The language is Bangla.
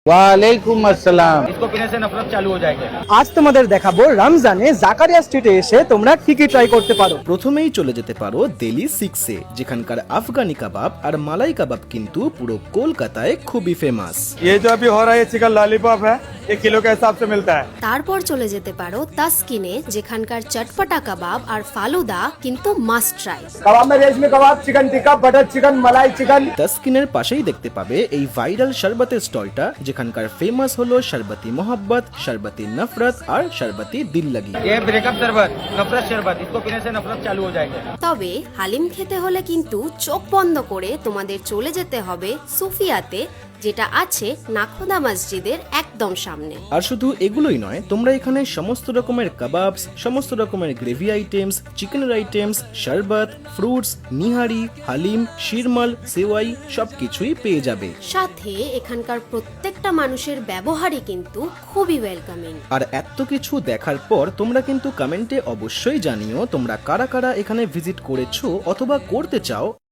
ওয়ালাইকুম আসসালাম। इसको पीने से नफरत चालू हो जाएगी। আজ তোমাদের দেখাবো রমজানে জাকারিয়া স্ট্রিটে এসে তোমরা ঠিকই ট্রাই করতে পারো। প্রথমেই চলে যেতে পারো দিল্লি সিক্সে, যেখানকার আফগানি কাবাব আর মালাই কাবাব কিন্তু পুরো কলকাতায় খুবই ফেমাস। ये जो अभी हो रहा है चिकन लॉलीपॉप है, ये किलो के हिसाब से मिलता है। তারপর চলে যেতে পারো তাসকিনে, যেখানকার চটপটা কাবাব আর ফালুদা কিন্তু মাস্ট ট্রাই। कबाब में रेशमी कबाब, चिकन टिक्का, बटर चिकन, मलाई चिकन। তাসকিনের পাশেই দেখতে পাবে এই ভাইরাল শরবতের স্টলটা, যেখানকার ফেমাস হলো শরবতি মোহাব্বত, শরবতি নফরত আর শরবতি দিল লাগি। ये ब्रेकअप शरबत, नफरत शरबत, इसको पीने से नफरत चालू हो जाएगी। তবে হালিম খেতে হলে কিন্তু চোখ বন্ধ করে তোমাদের চলে যেতে হবে সুফিয়াতে, যেটা আছে নাখোদা মসজিদের একদম সামনে। আর শুধু এগুলোই নয়, তোমরা এখানে সমস্ত রকমের কাবাবস, সমস্ত রকমের গ্রেভি আইটেমস, চিকেনের আইটেমস, শরবত, ফ্রুটস, নিহারি, হালিম, শিরমাল, সেওয়াই সবকিছুই পেয়ে যাবে। সাথে এখানকার প্রত্যেকটা মানুষের ব্যবহারই কিন্তু খুবই ওয়েলকামিং। আর এত কিছু দেখার পর তোমরা কিন্তু কমেন্টে অবশ্যই জানিও তোমরা কারা কারা এখানে ভিজিট করেছো অথবা করতে চাও।